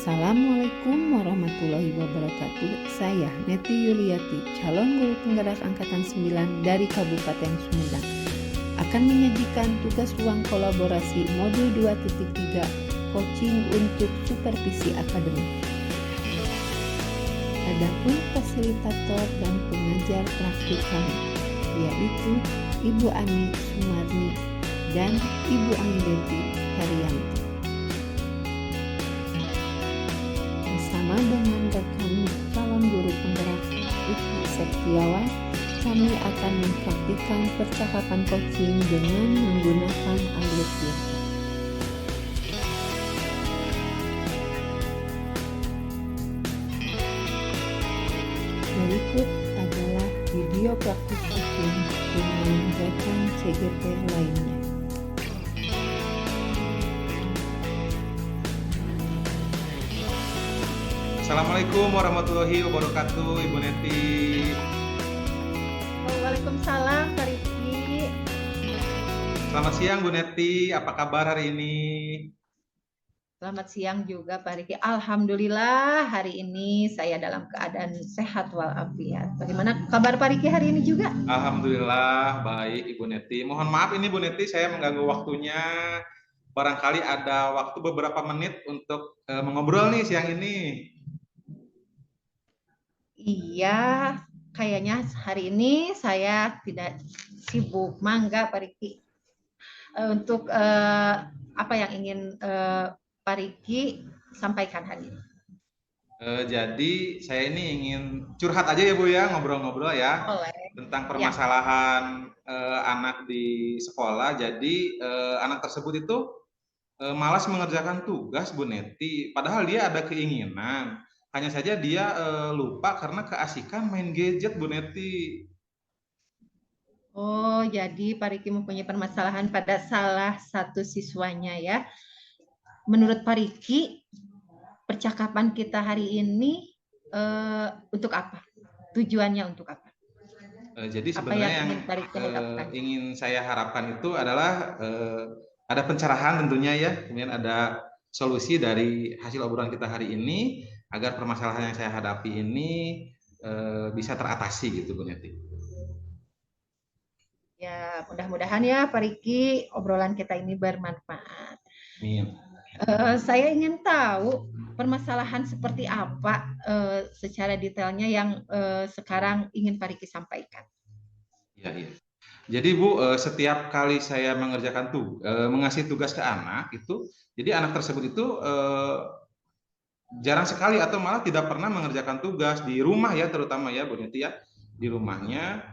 Assalamualaikum warahmatullahi wabarakatuh. Saya Neti Yuliati, calon guru penggerak angkatan 9 dari Kabupaten Sumedang, akan menyajikan tugas ruang kolaborasi modul 2.3 coaching untuk supervisi akademik. Adapun fasilitator dan pengajar praktik kami, yaitu Ibu Ani Sumarni dan Ibu Anggeti Haryanti. Bersama dengan rekan calon guru penggerak Ibu Septiawan, kami akan mempraktikkan percakapan coaching dengan menggunakan audio biasa. Berikut adalah video praktik coaching dengan rekan CGT lainnya. Assalamualaikum warahmatullahi wabarakatuh, Ibu Neti. Waalaikumsalam, Pak Riki. Selamat siang, Bu Neti. Apa kabar hari ini? Selamat siang juga, Pak Riki. Alhamdulillah, hari ini saya dalam keadaan sehat walafiat. Bagaimana kabar Pak Riki hari ini juga? Alhamdulillah, baik, Ibu Neti. Mohon maaf ini, Bu Neti, saya mengganggu waktunya. Barangkali ada waktu beberapa menit untuk mengobrol nih siang ini. Iya, kayaknya hari ini saya tidak sibuk. Mangga, Pak Riki. Untuk apa yang ingin Pak Riki sampaikan hari ini? Jadi saya ini ingin curhat aja ya Bu ya, ngobrol-ngobrol ya. Boleh. Tentang permasalahan anak di sekolah. Jadi anak tersebut itu malas mengerjakan tugas, Bu Neti. Padahal dia ada keinginan. Hanya saja dia lupa karena keasikan main gadget, Bu Neti. Oh, jadi Pak Riki mempunyai permasalahan pada salah satu siswanya ya. Menurut Pak Riki, percakapan kita hari ini untuk apa? Tujuannya untuk apa? Jadi Apa sebenarnya yang yang ingin Pak Riki harapkan? ingin saya harapkan itu adalah ada pencerahan tentunya ya, kemudian ada solusi dari hasil obrolan kita hari ini agar permasalahan yang saya hadapi ini bisa teratasi gitu, Bu Neti. Ya, mudah-mudahan ya Pak Riki obrolan kita ini bermanfaat. Amin. Saya ingin tahu permasalahan seperti apa secara detailnya yang sekarang ingin Pak Riki sampaikan. Iya. Jadi Bu, setiap kali saya mengerjakan mengasih tugas ke anak itu, jadi anak tersebut itu jarang sekali atau malah tidak pernah mengerjakan tugas di rumah ya, terutama ya Bu Neti ya, di rumahnya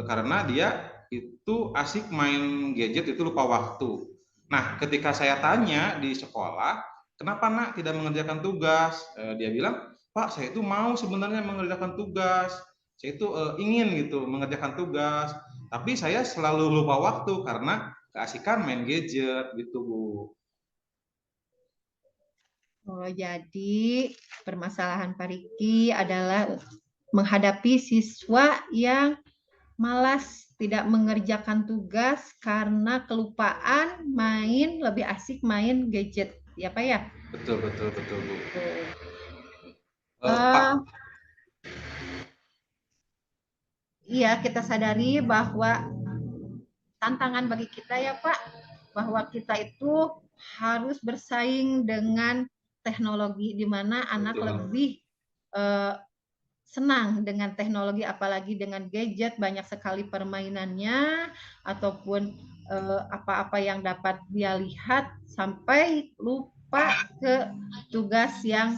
karena dia itu asik main gadget, itu lupa waktu. Nah, ketika saya tanya di sekolah, kenapa nak tidak mengerjakan tugas? Dia bilang, Pak, saya itu mau sebenarnya mengerjakan tugas, saya itu ingin gitu mengerjakan tugas, tapi saya selalu lupa waktu karena keasikan main gadget gitu, Bu. Oh, jadi permasalahan Pak Riki adalah menghadapi siswa yang malas tidak mengerjakan tugas karena kelupaan lebih asik main gadget. Ya Pak ya? Betul, Bu. Uh, Pak, iya, kita sadari bahwa tantangan bagi kita ya Pak, bahwa kita itu harus bersaing dengan teknologi di mana anak betul. lebih senang dengan teknologi, apalagi dengan gadget, banyak sekali permainannya ataupun apa-apa yang dapat dia lihat sampai lupa ke tugas yang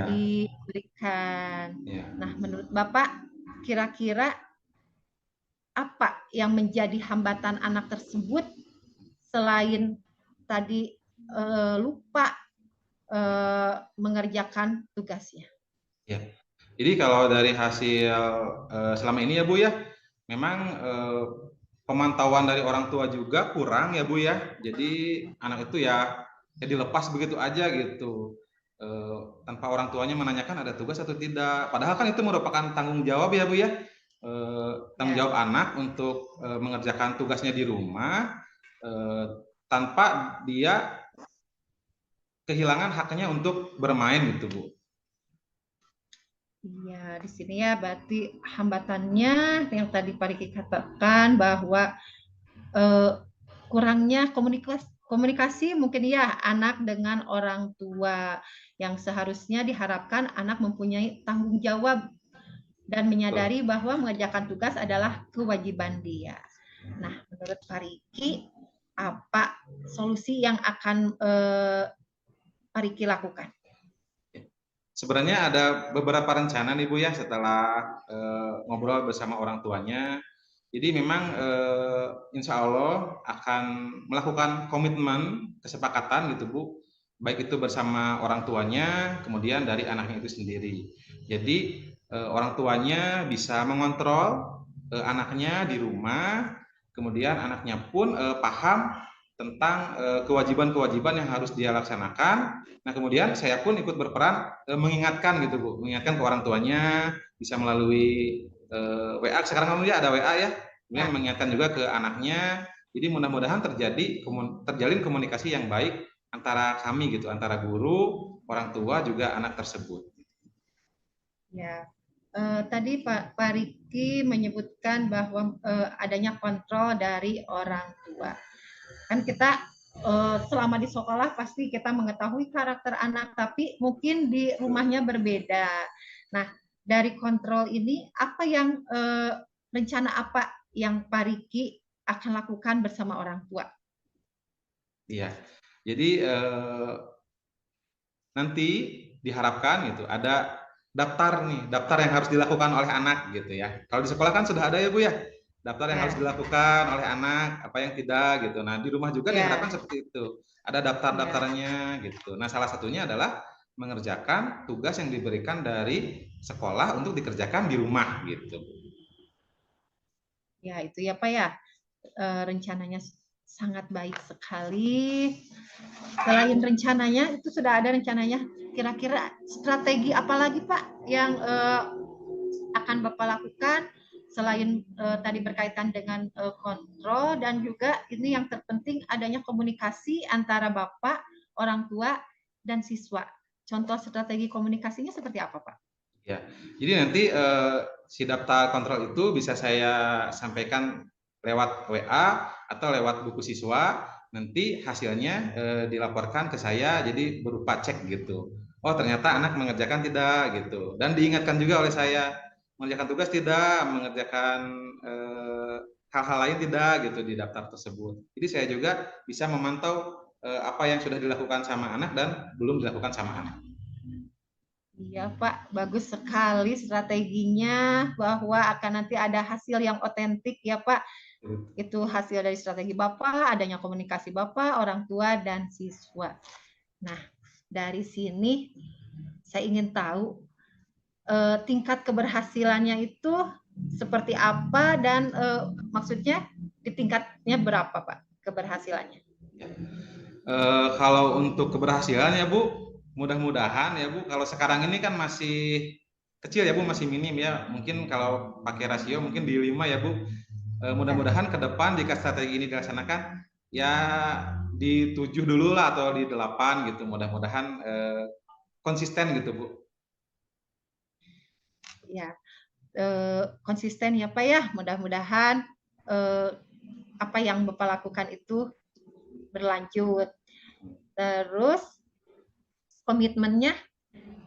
diberikan. Nah, menurut Bapak kira-kira apa yang menjadi hambatan anak tersebut selain tadi lupa mengerjakan tugasnya? Ya. Jadi kalau dari hasil selama ini ya Bu ya, memang pemantauan dari orang tua juga kurang ya Bu ya. Jadi anak itu ya dilepas begitu aja gitu. Tanpa orang tuanya menanyakan ada tugas atau tidak. Padahal kan itu merupakan tanggung jawab ya Bu ya. Tanggung jawab anak untuk mengerjakan tugasnya di rumah tanpa dia kehilangan haknya untuk bermain gitu Bu. Iya, di sini ya berarti hambatannya yang tadi Pak Riki katakan bahwa kurangnya komunikasi mungkin ya anak dengan orang tua yang seharusnya diharapkan anak mempunyai tanggung jawab dan menyadari bahwa mengerjakan tugas adalah kewajiban dia. Nah, menurut Pak Riki, apa solusi yang akan Pak Riki lakukan? Sebenarnya ada beberapa rencana nih Bu ya setelah ngobrol bersama orang tuanya. Jadi memang insya Allah akan melakukan komitmen kesepakatan gitu Bu, baik itu bersama orang tuanya, kemudian dari anaknya itu sendiri. Jadi orang tuanya bisa mengontrol anaknya di rumah, kemudian anaknya pun paham tentang kewajiban-kewajiban yang harus dia laksanakan. Nah kemudian saya pun ikut berperan mengingatkan gitu Bu, mengingatkan ke orang tuanya, bisa melalui WA, sekarang kan ada WA ya, kemudian mengingatkan juga ke anaknya. Jadi mudah-mudahan terjalin komunikasi yang baik antara kami gitu, antara guru, orang tua juga anak tersebut. Ya, tadi Pak Riki menyebutkan bahwa adanya kontrol dari orang tua. Kan kita selama di sekolah pasti kita mengetahui karakter anak, tapi mungkin di rumahnya berbeda. Nah, dari kontrol ini apa yang rencana apa yang Pak Riki akan lakukan bersama orang tua? Iya, jadi nanti diharapkan gitu ada daftar yang harus dilakukan oleh anak gitu ya. Kalau di sekolah kan sudah ada ya Bu ya, daftar yang harus dilakukan oleh anak, apa yang tidak gitu. Nah di rumah juga diharapkan seperti itu, ada daftarnya gitu. Nah salah satunya adalah mengerjakan tugas yang diberikan dari sekolah untuk dikerjakan di rumah gitu. Ya itu ya Pak ya, rencananya sangat baik sekali. Selain rencananya, itu sudah ada rencananya, kira-kira strategi apa lagi Pak yang akan Bapak lakukan selain tadi berkaitan dengan kontrol, dan juga ini yang terpenting adanya komunikasi antara Bapak, orang tua, dan siswa. Contoh strategi komunikasinya seperti apa Pak? Ya, jadi nanti si daftar kontrol itu bisa saya sampaikan lewat WA atau lewat buku siswa. Nanti hasilnya dilaporkan ke saya, jadi berupa cek gitu. Oh ternyata anak mengerjakan tidak gitu, dan diingatkan juga oleh saya mengerjakan tugas tidak, mengerjakan hal-hal lain tidak gitu di daftar tersebut. Jadi saya juga bisa memantau apa yang sudah dilakukan sama anak dan belum dilakukan sama anak. Iya Pak, bagus sekali strateginya bahwa akan nanti ada hasil yang otentik ya Pak. Itu hasil dari strategi Bapak, adanya komunikasi Bapak, orang tua, dan siswa. Nah, dari sini saya ingin tahu tingkat keberhasilannya itu seperti apa, dan maksudnya di tingkatnya berapa Pak keberhasilannya? Kalau untuk keberhasilan ya Bu, mudah-mudahan ya Bu, kalau sekarang ini kan masih kecil ya Bu, masih minim ya, mungkin kalau pakai rasio mungkin di 5 ya Bu. Mudah-mudahan ke depan jika strategi ini dilaksanakan ya di 7 dulu lah atau di 8 gitu, mudah-mudahan konsisten gitu Bu. Ya, konsisten ya Pak ya, mudah-mudahan apa yang Bapak lakukan itu berlanjut. Terus komitmennya,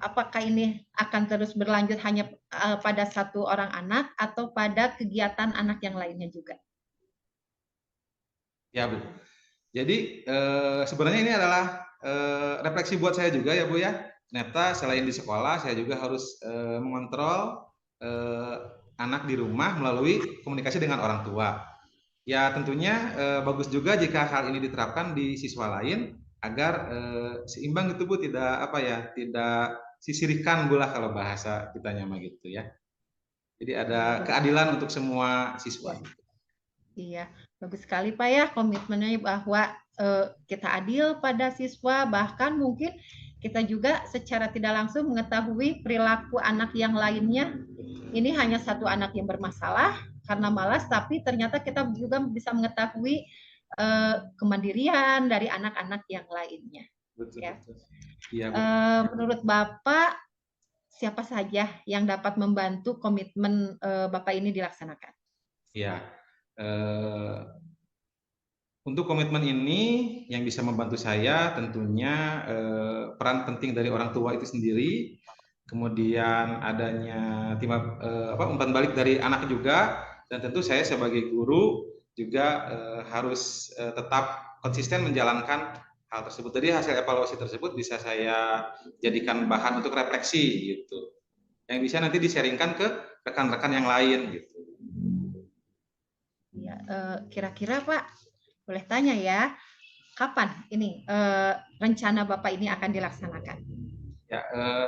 apakah ini akan terus berlanjut hanya pada satu orang anak atau pada kegiatan anak yang lainnya juga? Ya Bu. Jadi sebenarnya ini adalah refleksi buat saya juga ya Bu ya. Ternyata selain di sekolah saya juga harus mengontrol anak di rumah melalui komunikasi dengan orang tua. Ya tentunya bagus juga jika hal ini diterapkan di siswa lain agar seimbang gitu Bu, tidak apa ya, tidak sisirikan Bu lah kalau bahasa kita mah gitu ya. Jadi ada keadilan untuk semua siswa. Iya, bagus sekali Pak ya komitmennya bahwa kita adil pada siswa, bahkan mungkin kita juga secara tidak langsung mengetahui perilaku anak yang lainnya. Ini hanya satu anak yang bermasalah karena malas, tapi ternyata kita juga bisa mengetahui kemandirian dari anak-anak yang lainnya. betul, Ya. betul. Iya, Bu. Menurut Bapak, siapa saja yang dapat membantu komitmen Bapak ini dilaksanakan? Iya. Eh, untuk komitmen ini yang bisa membantu saya tentunya peran penting dari orang tua itu sendiri, kemudian adanya umpan balik dari anak juga, dan tentu saya sebagai guru juga harus tetap konsisten menjalankan hal tersebut. Jadi hasil evaluasi tersebut bisa saya jadikan bahan untuk refleksi gitu, yang bisa nanti disaringkan ke rekan-rekan yang lain gitu. Ya, kira-kira Pak, boleh tanya ya, kapan ini rencana Bapak ini akan dilaksanakan? Ya,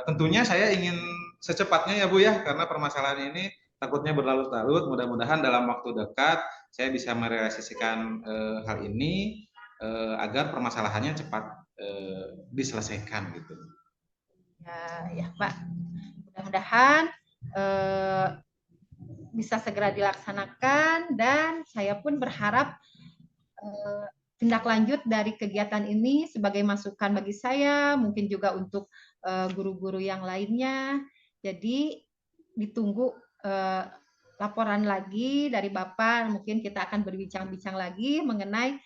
tentunya saya ingin secepatnya ya Bu ya, karena permasalahan ini takutnya berlarut-larut. Mudah-mudahan dalam waktu dekat saya bisa merealisasikan hal ini agar permasalahannya cepat diselesaikan gitu. Ya Pak, mudah-mudahan bisa segera dilaksanakan, dan saya pun berharap tindak lanjut dari kegiatan ini sebagai masukan bagi saya, mungkin juga untuk guru-guru yang lainnya. Jadi ditunggu laporan lagi dari Bapak, mungkin kita akan berbincang-bincang lagi mengenai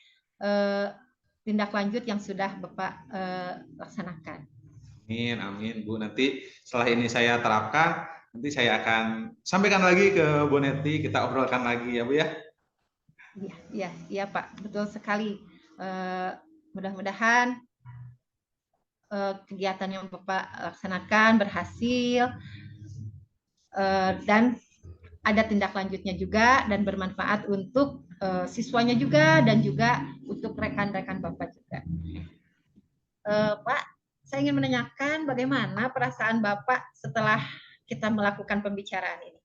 tindak lanjut yang sudah Bapak laksanakan. Amin, amin Bu. Nanti setelah ini saya terapkan, nanti saya akan sampaikan lagi ke Bu Neti, kita obrolkan lagi ya Bu ya. Iya Pak, betul sekali. Mudah-mudahan kegiatan yang Bapak laksanakan berhasil, dan ada tindak lanjutnya juga dan bermanfaat untuk siswanya juga, dan juga untuk rekan-rekan Bapak juga. Pak, saya ingin menanyakan bagaimana perasaan Bapak setelah kita melakukan pembicaraan ini?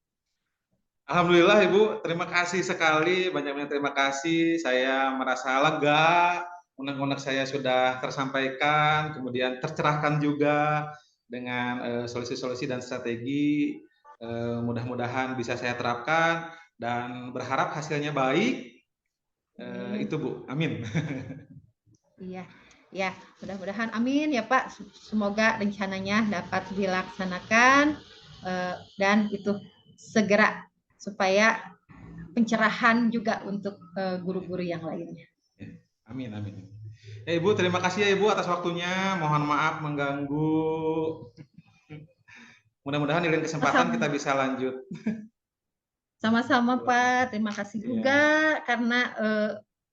Alhamdulillah Ibu, terima kasih sekali, banyak-banyak terima kasih. Saya merasa lega, unek-unek saya sudah tersampaikan, kemudian tercerahkan juga dengan solusi-solusi dan strategi. Mudah-mudahan bisa saya terapkan dan berharap hasilnya baik. Itu Bu, amin. Iya, ya, mudah-mudahan amin ya Pak. Semoga rencananya dapat dilaksanakan dan itu segera, supaya pencerahan juga untuk guru-guru yang lainnya. Amin, amin. Ibu, terima kasih ya Ibu atas waktunya. Mohon maaf mengganggu. Mudah-mudahan di lain kesempatan kita bisa lanjut. Sama-sama Pak, terima kasih juga karena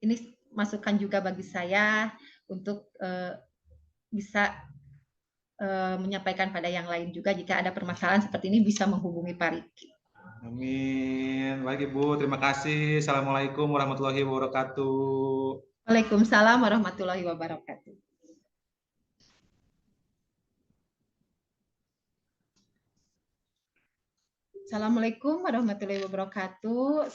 ini masukan juga bagi saya untuk bisa menyampaikan pada yang lain juga, jika ada permasalahan seperti ini bisa menghubungi Pak Riki. Amin. Baik Ibu, terima kasih. Assalamualaikum warahmatullahi wabarakatuh. Waalaikumsalam warahmatullahi wabarakatuh. Assalamualaikum warahmatullahi wabarakatuh.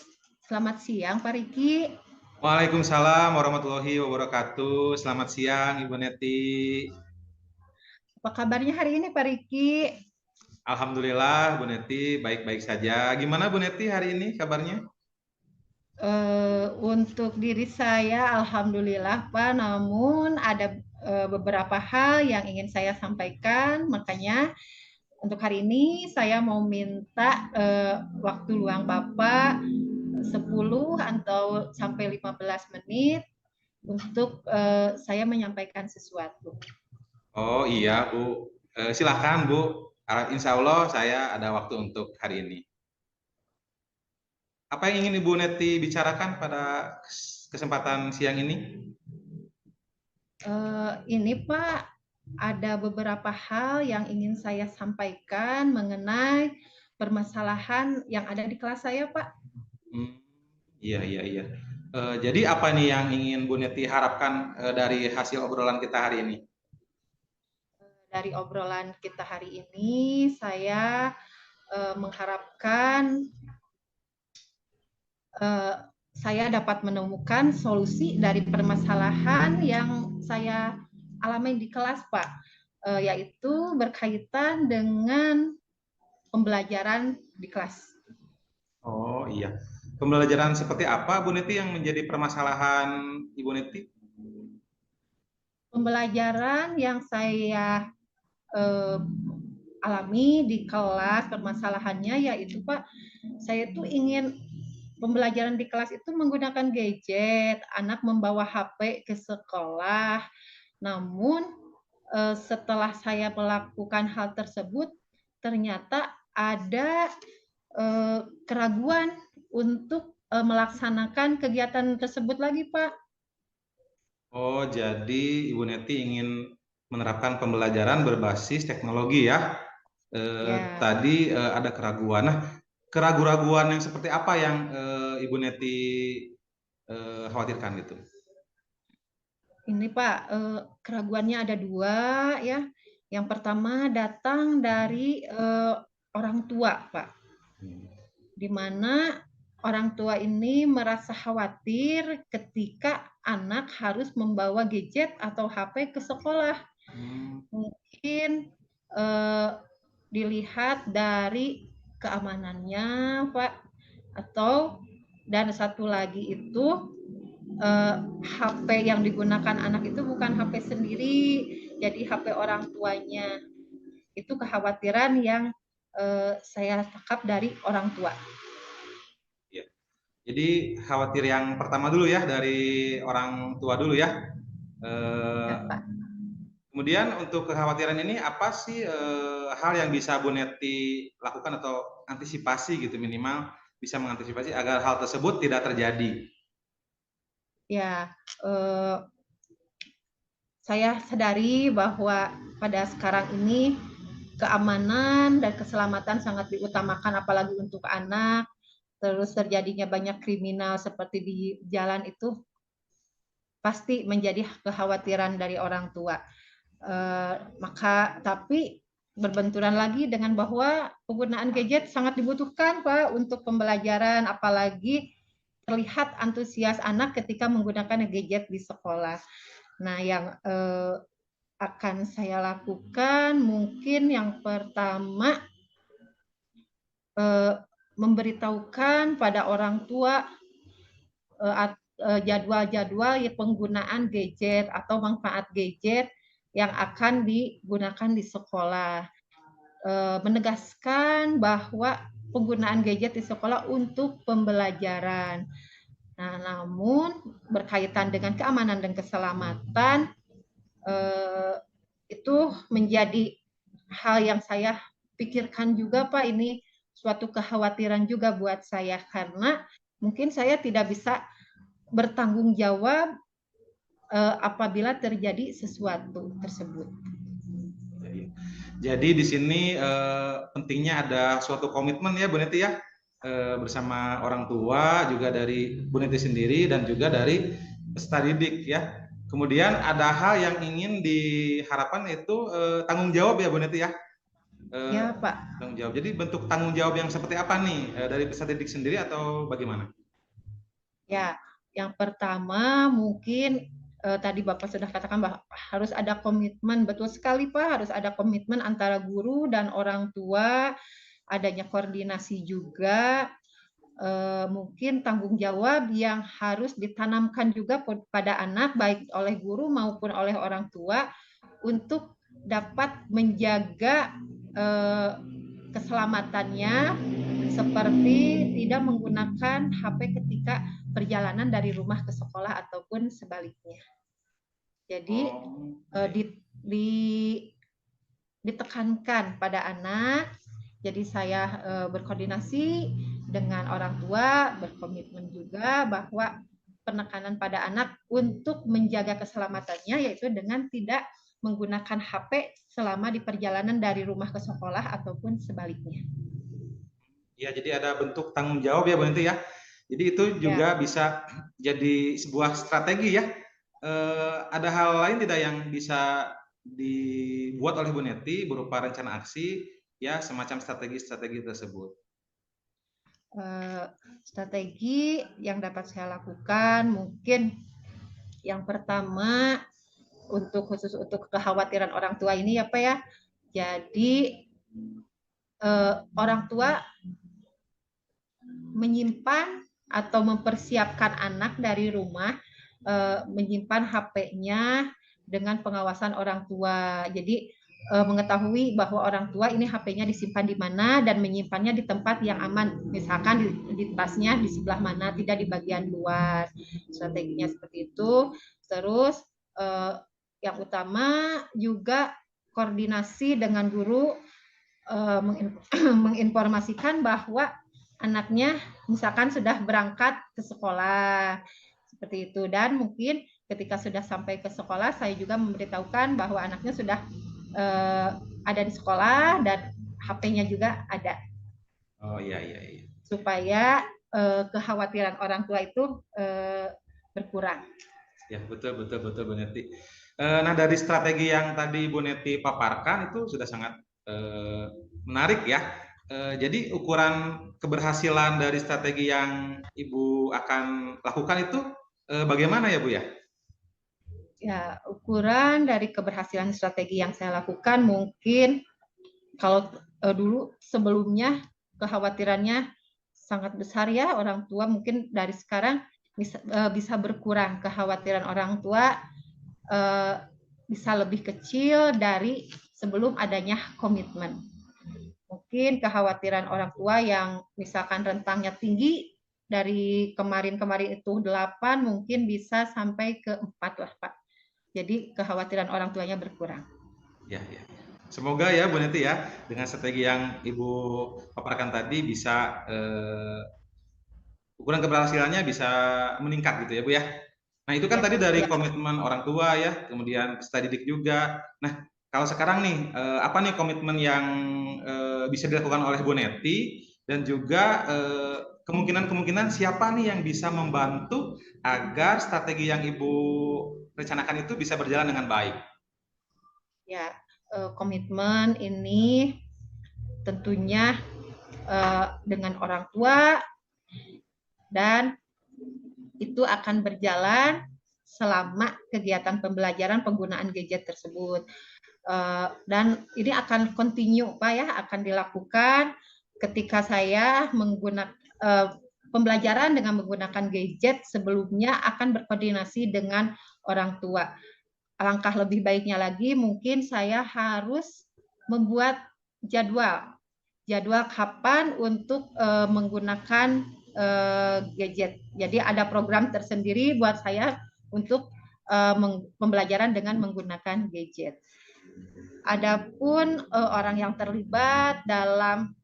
Selamat siang Pak Riki. Waalaikumsalam warahmatullahi wabarakatuh. Selamat siang Ibu Neti. Apa kabarnya hari ini Pak Riki? Alhamdulillah Bu Neti baik-baik saja. Gimana Bu Neti hari ini kabarnya? Untuk diri saya alhamdulillah Pak, namun ada beberapa hal yang ingin saya sampaikan, makanya untuk hari ini saya mau minta waktu luang Bapak 10 atau sampai 15 menit untuk saya menyampaikan sesuatu. Oh iya Bu, silakan Bu. Insya Allah saya ada waktu untuk hari ini. Apa yang ingin Ibu Neti bicarakan pada kesempatan siang ini? Ini Pak, ada beberapa hal yang ingin saya sampaikan mengenai permasalahan yang ada di kelas saya Pak. Iya, iya, iya. Jadi apa nih yang ingin Bu Neti harapkan dari hasil obrolan kita hari ini? Dari obrolan kita hari ini, saya mengharapkan saya dapat menemukan solusi dari permasalahan yang saya alami di kelas, Pak, yaitu berkaitan dengan pembelajaran di kelas. Oh iya, pembelajaran seperti apa Bu Neti yang menjadi permasalahan Ibu Neti? pembelajaran yang saya alami di kelas, permasalahannya yaitu Pak, saya tuh ingin pembelajaran di kelas itu menggunakan gadget, anak membawa HP ke sekolah. Namun setelah saya melakukan hal tersebut, ternyata ada keraguan untuk melaksanakan kegiatan tersebut lagi, Pak. Oh, jadi Ibu Neti ingin menerapkan pembelajaran berbasis teknologi ya? Ya, Tadi ada keraguan. Nah, keraguan yang seperti apa yang Ibu Neti khawatirkan gitu? ini Pak, keraguannya ada dua ya. Yang pertama datang dari orang tua, Pak. Di mana orang tua ini merasa khawatir ketika anak harus membawa gadget atau HP ke sekolah. Mungkin dilihat dari keamanannya, Pak, atau dan satu lagi itu HP yang digunakan anak itu bukan HP sendiri, jadi HP orang tuanya. Itu kekhawatiran yang saya tangkap dari orang tua. Ya. Jadi khawatir yang pertama dulu ya, dari orang tua dulu ya. Ya, Pak. Kemudian untuk kekhawatiran ini apa sih hal yang bisa Bu Neti lakukan atau antisipasi gitu, minimal bisa mengantisipasi agar hal tersebut tidak terjadi? Ya, saya sadari bahwa pada sekarang ini keamanan dan keselamatan sangat diutamakan, apalagi untuk anak. Terus terjadinya banyak kriminal seperti di jalan itu pasti menjadi kekhawatiran dari orang tua. Tapi berbenturan lagi dengan bahwa penggunaan gadget sangat dibutuhkan, Pak, untuk pembelajaran, apalagi terlihat antusias anak ketika menggunakan gadget di sekolah. Nah, yang akan saya lakukan mungkin yang pertama memberitahukan pada orang tua jadwal-jadwal penggunaan gadget atau manfaat gadget yang akan digunakan di sekolah. Menegaskan bahwa penggunaan gadget di sekolah untuk pembelajaran. Nah, namun berkaitan dengan keamanan dan keselamatan, itu menjadi hal yang saya pikirkan juga, Pak. Ini suatu kekhawatiran juga buat saya, karena mungkin saya tidak bisa bertanggung jawab apabila terjadi sesuatu tersebut. Jadi di sini pentingnya ada suatu komitmen ya Bu Neti ya, bersama orang tua, juga dari Bu Neti sendiri dan juga dari peserta didik ya. Kemudian ada hal yang ingin diharapkan itu tanggung jawab ya Bu Neti ya. Ya, Pak. Tanggung jawab. Jadi bentuk tanggung jawab yang seperti apa nih, dari peserta didik sendiri atau bagaimana? Ya, yang pertama mungkin tadi Bapak sudah katakan bahwa harus ada komitmen, betul sekali Pak, harus ada komitmen antara guru dan orang tua, adanya koordinasi juga, mungkin tanggung jawab yang harus ditanamkan juga pada anak, baik oleh guru maupun oleh orang tua, untuk dapat menjaga keselamatannya, seperti tidak menggunakan HP ketika perjalanan dari rumah ke sekolah ataupun sebaliknya. Jadi ditekankan pada anak. Jadi saya berkoordinasi dengan orang tua, berkomitmen juga bahwa penekanan pada anak untuk menjaga keselamatannya, yaitu dengan tidak menggunakan HP selama di perjalanan dari rumah ke sekolah ataupun sebaliknya. Ya, jadi ada bentuk tanggung jawab ya Bu Neti ya. Jadi itu juga bisa jadi sebuah strategi ya. Ada hal lain tidak yang bisa dibuat oleh Bu Neti berupa rencana aksi ya, semacam strategi-strategi tersebut? Strategi yang dapat saya lakukan mungkin yang pertama khusus untuk kekhawatiran orang tua ini ya Pak ya. Jadi orang tua menyimpan atau mempersiapkan anak dari rumah, menyimpan HP-nya dengan pengawasan orang tua. Jadi mengetahui bahwa orang tua ini HP-nya disimpan di mana dan menyimpannya di tempat yang aman. Misalkan di tasnya di sebelah mana, tidak di bagian luar. Strateginya seperti itu. Terus yang utama juga koordinasi dengan guru, menginformasikan bahwa anaknya misalkan sudah berangkat ke sekolah seperti itu, dan mungkin ketika sudah sampai ke sekolah saya juga memberitahukan bahwa anaknya sudah ada di sekolah dan HP-nya juga ada. Oh iya. Supaya kekhawatiran orang tua itu berkurang. Ya, betul Bu Neti. Nah, dari strategi yang tadi Bu Neti paparkan itu sudah sangat menarik ya. Jadi ukuran keberhasilan dari strategi yang Ibu akan lakukan itu bagaimana ya Bu ya? Ya, ukuran dari keberhasilan strategi yang saya lakukan mungkin kalau dulu sebelumnya kekhawatirannya sangat besar ya orang tua, mungkin dari sekarang bisa berkurang kekhawatiran orang tua, bisa lebih kecil dari sebelum adanya komitmen. Mungkin kekhawatiran orang tua yang misalkan rentangnya tinggi dari kemarin itu 8, mungkin bisa sampai ke 4 lah Pak. Jadi kekhawatiran orang tuanya berkurang. Ya. Semoga ya Bu Neti ya, dengan strategi yang Ibu paparkan tadi bisa ukuran keberhasilannya bisa meningkat gitu ya Bu ya. Nah itu kan tadi dari komitmen orang tua ya, kemudian peserta didik juga. Nah kalau sekarang nih, apa nih komitmen yang bisa dilakukan oleh Bu Neti, dan juga kemungkinan siapa nih yang bisa membantu agar strategi yang Ibu rencanakan itu bisa berjalan dengan baik? Ya, komitmen ini tentunya dengan orang tua, dan itu akan berjalan selama kegiatan pembelajaran penggunaan gadget tersebut. Dan ini akan continue Pak ya, akan dilakukan ketika saya menggunakan pembelajaran dengan menggunakan gadget sebelumnya akan berkoordinasi dengan orang tua. Alangkah lebih baiknya lagi mungkin saya harus membuat jadwal kapan untuk menggunakan gadget. Jadi ada program tersendiri buat saya untuk pembelajaran dengan menggunakan gadget. Adapun orang yang terlibat dalam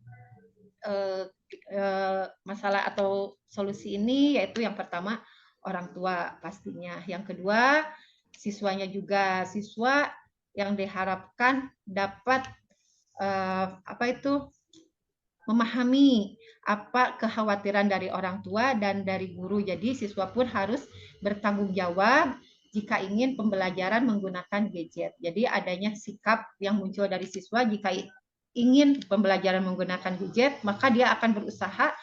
masalah atau solusi ini, yaitu yang pertama orang tua pastinya, yang kedua siswanya juga, siswa yang diharapkan dapat memahami apa kekhawatiran dari orang tua dan dari guru. Jadi siswa pun harus bertanggung jawab jika ingin pembelajaran menggunakan gadget. Jadi adanya sikap yang muncul dari siswa jika ingin pembelajaran menggunakan gadget, maka dia akan berusaha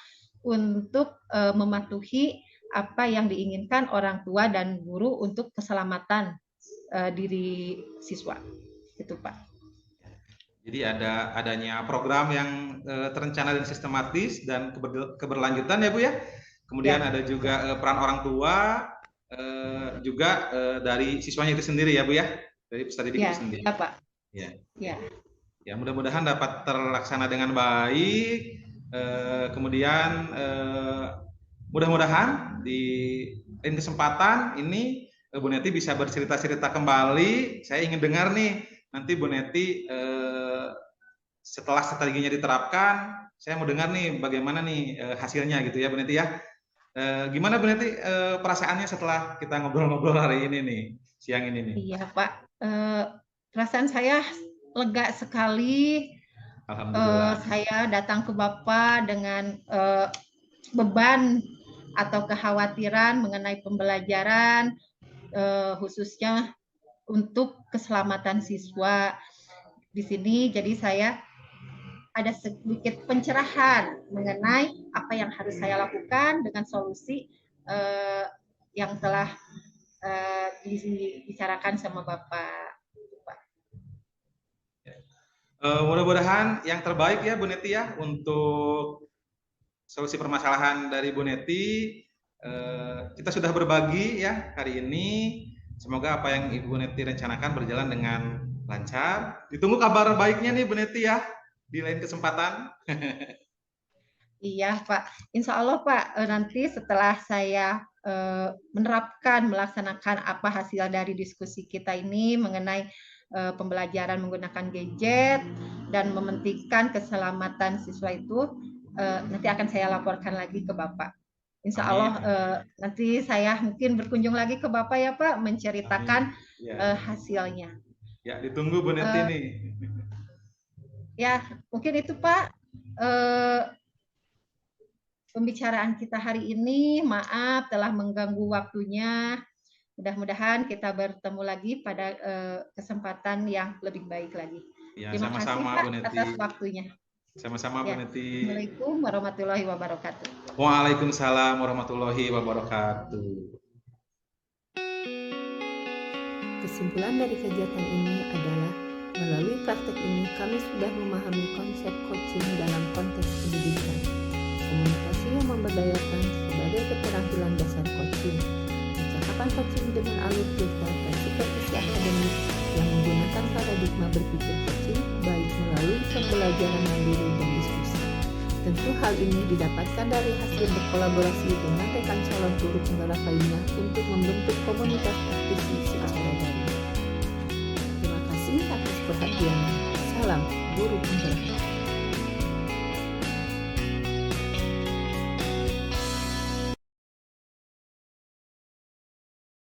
untuk mematuhi apa yang diinginkan orang tua dan guru untuk keselamatan diri siswa. Itu Pak. Jadi adanya program yang terencana dan sistematis dan keberlanjutan ya Bu ya. Kemudian ada juga peran orang tua, juga dari siswanya itu sendiri ya Bu ya, dari peserta didik itu sendiri. Ya Pak. Ya mudah-mudahan dapat terlaksana dengan baik. Kemudian mudah-mudahan di lain kesempatan ini Bu Neti bisa bercerita-cerita kembali. Saya ingin dengar nih nanti Bu Neti setelah strateginya diterapkan, saya mau dengar nih bagaimana nih hasilnya gitu ya Bu Neti ya. Gimana Bu Neti perasaannya setelah kita ngobrol-ngobrol hari ini nih, siang ini nih? Iya Pak, perasaan saya lega sekali. Alhamdulillah. Saya datang ke Bapak dengan beban atau kekhawatiran mengenai pembelajaran, khususnya untuk keselamatan siswa di sini. Jadi saya ada sedikit pencerahan mengenai apa yang harus saya lakukan dengan solusi yang telah dibicarakan sama Bapak. Mudah-mudahan yang terbaik ya Bu Neti ya untuk solusi permasalahan dari Bu Neti. Kita sudah berbagi ya hari ini. Semoga apa yang Ibu Neti rencanakan berjalan dengan lancar. Ditunggu kabar baiknya nih Bu Neti ya di lain kesempatan. Iya Pak, insya Allah Pak, nanti setelah saya menerapkan, melaksanakan apa hasil dari diskusi kita ini mengenai pembelajaran menggunakan gadget dan mementingkan keselamatan siswa itu, nanti akan saya laporkan lagi ke Bapak. Insya Allah nanti saya mungkin berkunjung lagi ke Bapak ya Pak, menceritakan hasilnya. Ya, ditunggu Bu Neti nih. Ya, mungkin itu Pak pembicaraan kita hari ini. Maaf telah mengganggu waktunya. Mudah-mudahan kita bertemu lagi pada kesempatan yang lebih baik lagi. Ya, Terima kasih Pak Bu Neti atas waktunya. Sama-sama Bu Neti. Assalamualaikum warahmatullahi wabarakatuh. Waalaikumsalam warahmatullahi wabarakatuh. Kesimpulan dari kegiatan ini adalah melalui praktek ini kami sudah memahami konsep coaching dalam konteks pendidikan. Komunikasi yang memberdayakan sebagai keterampilan dasar coaching. Percakapan coaching dengan alur cerita dan supervisi akademik yang menggunakan paradigma berpikir coaching baik melalui pembelajaran mandiri dan diskusi. Tentu hal ini didapatkan dari hasil berkolaborasi dengan rekan calon guru penggerak lainnya untuk membentuk komunitas praktisi secara daring. Terima kasih atas perhatiannya. Salam guru penggerak.